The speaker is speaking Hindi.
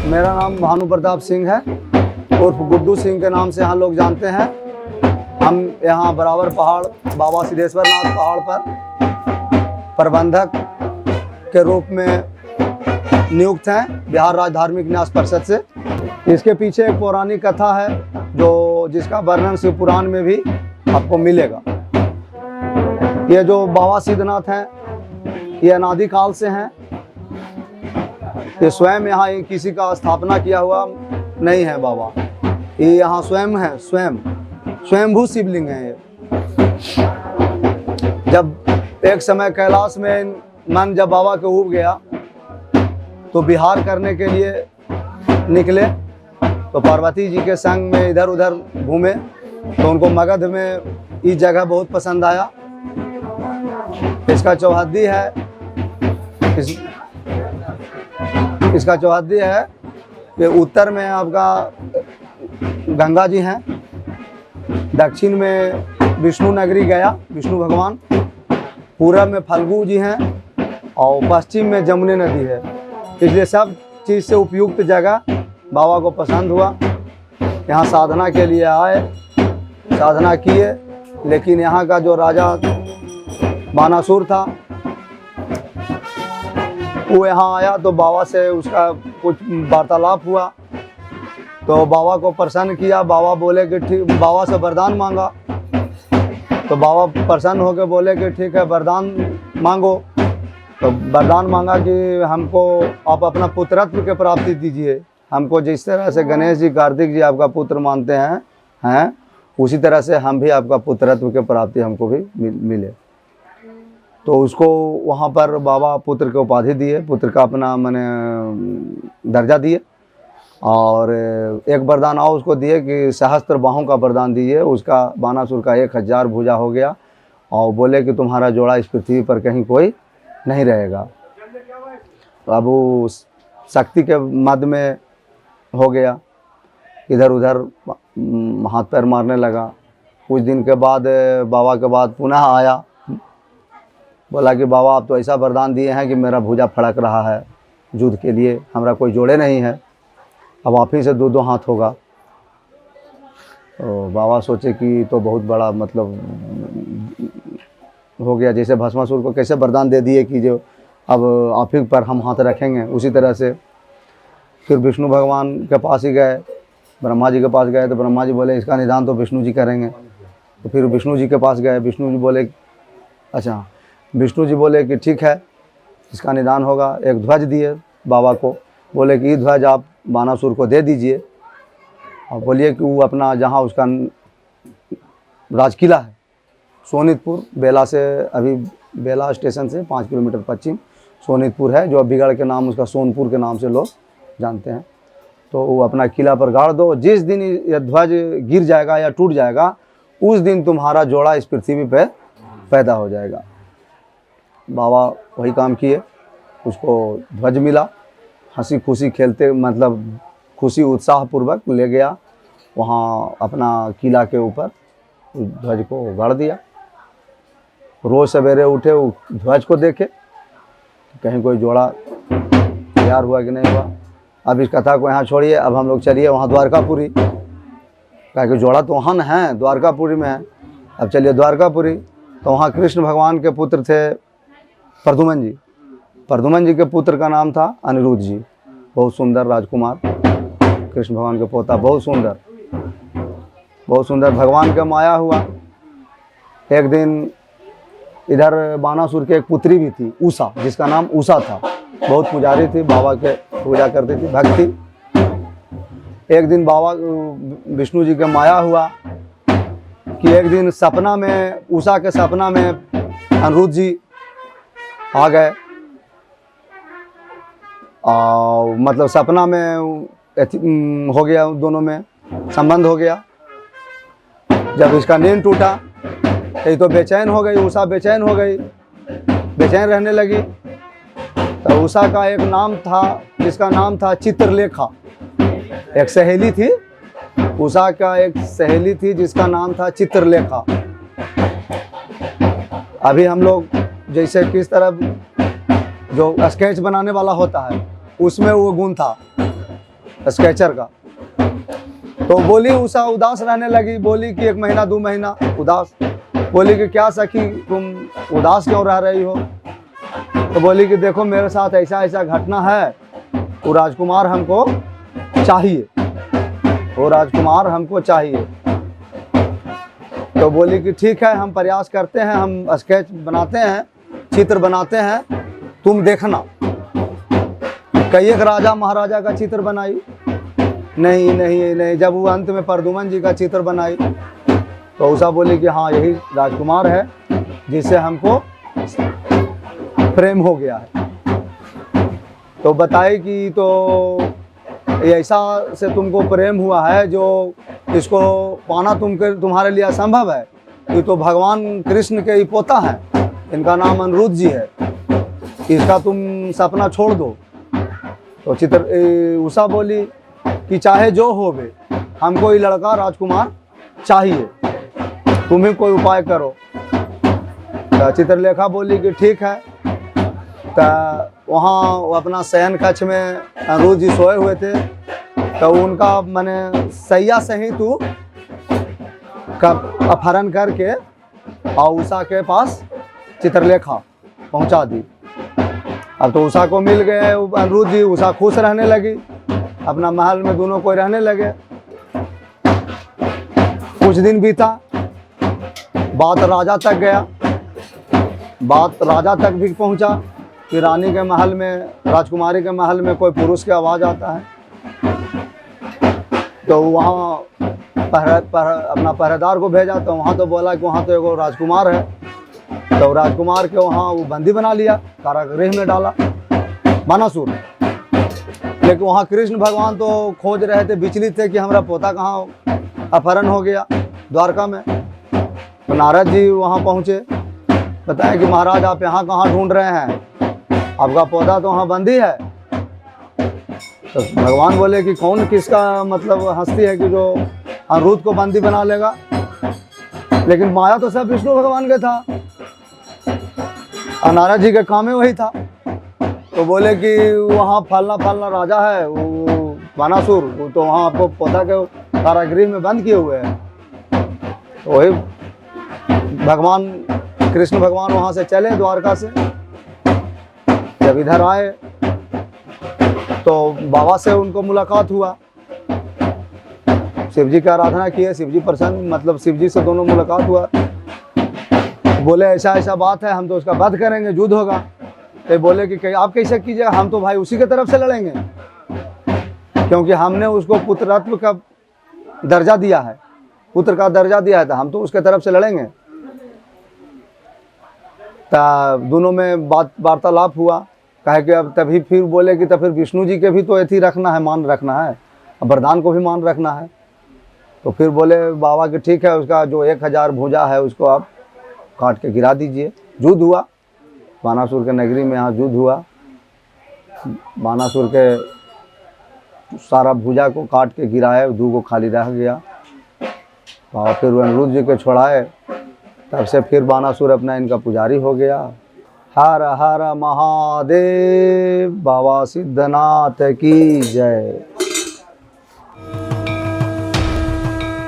मेरा नाम भानु प्रताप सिंह है उर्फ गुड्डू सिंह के नाम से यहाँ लोग जानते हैं। हम यहाँ बराबर पहाड़ बाबा सिद्धेश्वर नाथ पहाड़ पर प्रबंधक के रूप में नियुक्त हैं बिहार राज्य धार्मिक न्यास परिषद से। इसके पीछे एक पौराणिक कथा है जिसका वर्णन शिव पुराण में भी आपको मिलेगा। ये जो बाबा सिद्धनाथ हैं ये अनादिकाल से हैं। ये स्वयं यहाँ किसी का स्थापना किया हुआ नहीं है बाबा, ये यहाँ स्वयं है, स्वयंभू शिवलिंग है ये। जब एक समय कैलाश में मन जब बाबा के उब गया तो विहार करने के लिए निकले, तो पार्वती जी के संग में इधर उधर घूमे तो उनको मगध में ये जगह बहुत पसंद आया। इसका चौहद्दी है इसका चौहद्दी है कि उत्तर में आपका गंगा जी हैं, दक्षिण में विष्णु नगरी गया विष्णु भगवान, पूरब में फल्गु जी हैं और पश्चिम में जमुने नदी है। इसलिए सब चीज़ से उपयुक्त जगह बाबा को पसंद हुआ। यहाँ साधना के लिए आए, साधना किए, लेकिन यहाँ का जो राजा बानासुर था वो यहाँ आया तो बाबा से उसका कुछ वार्तालाप हुआ, तो बाबा को प्रसन्न किया। बाबा बोले कि ठीक, बाबा से वरदान मांगा तो बाबा प्रसन्न होकर बोले कि ठीक है वरदान मांगो। तो वरदान मांगा कि हमको आप अपना पुत्रत्व के प्राप्ति दीजिए। हमको जिस तरह से गणेश जी कार्तिक जी आपका पुत्र मानते हैं उसी तरह से हम भी आपका पुत्रत्व के प्राप्ति हमको भी मिले। तो उसको वहाँ पर बाबा पुत्र के उपाधि दिए, पुत्र का अपना माने दर्जा दिए, और एक वरदान और उसको दिए कि सहस्त्र बाहों का वरदान दीजिए। उसका बानासुर का 1000 भुजा हो गया और बोले कि तुम्हारा जोड़ा इस पृथ्वी पर कहीं कोई नहीं रहेगा। तो अब वो शक्ति के मद में हो गया, इधर उधर हाथ पैर मारने लगा। कुछ दिन के बाद बाबा के बाद पुनः आया, बोला कि बाबा आप तो ऐसा वरदान दिए हैं कि मेरा भुजा फड़क रहा है युद्ध के लिए, हमारा कोई जोड़े नहीं है, अब आप ही से 2-2 हाथ होगा। तो बाबा सोचे कि तो बहुत बड़ा मतलब हो गया, जैसे भस्मासुर को कैसे वरदान दे दिए कि जो अब आप ही पर हम हाथ रखेंगे, उसी तरह से फिर विष्णु भगवान के पास ही गए, ब्रह्मा जी के पास गए तो ब्रह्मा जी बोले इसका निदान तो विष्णु जी करेंगे। तो फिर विष्णु जी के पास गए, विष्णु जी बोले कि ठीक है इसका निदान होगा। एक ध्वज दिए बाबा को, बोले कि ये ध्वज आप बानासुर को दे दीजिए और बोलिए कि वो अपना जहाँ उसका राजकिला है सोनितपुर, बेला से अभी बेला स्टेशन से 5 किलोमीटर पश्चिम सोनितपुर है, जो बिगड़ के नाम उसका सोनपुर के नाम से लोग जानते हैं। तो वो अपना किला पर गाड़ दो, जिस दिन यह ध्वज गिर जाएगा या टूट जाएगा उस दिन तुम्हारा जोड़ा इस पृथ्वी पे पैदा हो जाएगा। बाबा वही काम किए, उसको ध्वज मिला, हंसी खुशी खेलते मतलब खुशी उत्साह पूर्वक ले गया वहाँ अपना किला के ऊपर, ध्वज को गाड़ दिया। रोज़ सवेरे उठे वो ध्वज को देखे कहीं कोई जोड़ा तैयार हुआ कि नहीं हुआ। अब इस कथा को यहाँ छोड़िए, अब हम लोग चलिए वहाँ द्वारकापुरी, कहा कि जोड़ा तो वहाँ है द्वारकापुरी में है। अब चलिए द्वारकापुरी, तो वहाँ कृष्ण भगवान के पुत्र थे प्रद्युम्न जी। प्रद्युम्न जी के पुत्र का नाम था अनिरुद्ध जी, बहुत सुंदर राजकुमार, कृष्ण भगवान के पोता, बहुत सुंदर भगवान का माया हुआ। एक दिन इधर बानासुर की एक पुत्री भी थी उषा, जिसका नाम उषा था, बहुत पुजारी थी, बाबा के पूजा करती थी, भक्ति। एक दिन बाबा विष्णु जी का माया हुआ कि एक दिन सपना में, उषा के सपना में अनिरुद्ध जी आ गए और मतलब सपना में हो गया, दोनों में संबंध हो गया। जब इसका नींद टूटा ये तो बेचैन हो गई, उषा बेचैन हो गई, बेचैन रहने लगी। तो उषा का एक नाम था जिसका नाम था चित्रलेखा, एक सहेली थी उषा का, एक सहेली थी जिसका नाम था चित्रलेखा। अभी हम लोग जैसे किस तरह जो स्केच बनाने वाला होता है उसमें वो गुण था, स्केचर का। तो बोली उषा उदास रहने लगी, बोली कि 1 महीना 2 महीना उदास। बोली कि क्या सखी तुम उदास क्यों रह रही हो? तो बोली कि देखो मेरे साथ ऐसा ऐसा घटना है, वो राजकुमार हमको चाहिए, वो राजकुमार हमको चाहिए। तो बोली कि ठीक है, हम प्रयास करते हैं, हम स्केच बनाते हैं, चित्र बनाते हैं, तुम देखना। कई एक राजा महाराजा का चित्र बनाई, नहीं नहीं नहीं। जब वो अंत में प्रद्युम्न जी का चित्र बनाई तो उषा बोली कि हाँ यही राजकुमार है जिससे हमको प्रेम हो गया है। तो बताई कि तो ऐसा से तुमको प्रेम हुआ है जो इसको पाना तुम्हारे लिए असंभव है। ये तो भगवान कृष्ण के ही पोता है, इनका नाम अनिरुद्ध जी है, इसका तुम सपना छोड़ दो। तो उषा बोली कि चाहे जो होवे, हमको ये लड़का राजकुमार चाहिए, तुम ही कोई उपाय करो। तो चित्रलेखा बोली कि ठीक है। तो वहाँ अपना शयन कक्ष में अनिरुद्ध जी सोए हुए थे, तो उनका मैंने सैया से ही तू अपहरण करके और उषा के पास चित्रलेखा पहुँचा दी। अब तो उषा को मिल गए अनिरुद्ध जी, उषा खुश रहने लगी, अपना महल में दोनों कोई रहने लगे। कुछ दिन बीता, बात राजा तक गया, बात राजा तक भी पहुंचा कि रानी के महल में, राजकुमारी के महल में कोई पुरुष की आवाज़ आता है। तो वहाँ अपना पहरेदार को भेजा, तो वहाँ तो बोला कि वहाँ तो एगो राजकुमार है। तो राजकुमार के वहाँ वो बंदी बना लिया, कारागृह में डाला, बानासुर। लेकिन वहाँ कृष्ण भगवान तो खोज रहे थे, विचलित थे कि हमारा पोता कहाँ अपहरण हो गया द्वारका में। तो नारद जी वहाँ पहुँचे, बताया कि महाराज आप यहाँ कहाँ ढूंढ रहे हैं, आपका पौधा तो वहाँ बंदी है। तो भगवान बोले कि कौन किसका मतलब हस्ती है कि जो अनिरुद्ध को बंदी बना लेगा। लेकिन माया तो सब विष्णु भगवान के था, नारद जी के काम में वही था। तो बोले कि वहाँ फलना राजा है वो बानासुर, वो तो वहाँ आपको पौधा के कारागृह में बंद किए हुए हैं। तो वही भगवान कृष्ण भगवान वहाँ से चले द्वारका से। जब इधर आए तो बाबा से उनको मुलाकात हुआ, शिव जी की आराधना की है, शिव जी प्रसन्न, मतलब शिव जी से दोनों मुलाकात हुआ। बोले ऐसा ऐसा बात है, हम तो उसका वध करेंगे, युद्ध होगा। तो बोले कि आप कैसे कीजिएगा, हम तो भाई उसी के तरफ से लड़ेंगे, क्योंकि हमने उसको पुत्रत्व का दर्जा दिया है, पुत्र का दर्जा दिया है, तो हम तो उसके तरफ से लड़ेंगे। तो दोनों में बात वार्तालाप हुआ, कहे कि अब तभी फिर बोले कि तो फिर विष्णु जी के भी तो ऐसी रखना है, मान रखना है, वरदान को भी मान रखना है। तो फिर बोले बाबा कि ठीक है, उसका जो 1000 भुजा है उसको आप काट के गिरा दीजिए। युद्ध हुआ बानासुर के नगरी में, यहाँ युद्ध हुआ, बानासुर के सारा भुजा को काट के गिराए, 2 को खाली रह गया। और फिर अनिरुद्ध जी को छोड़ाए, तब से फिर बानासुर अपना इनका पुजारी हो गया। हर हर महादेव, बाबा सिद्धनाथ की जय।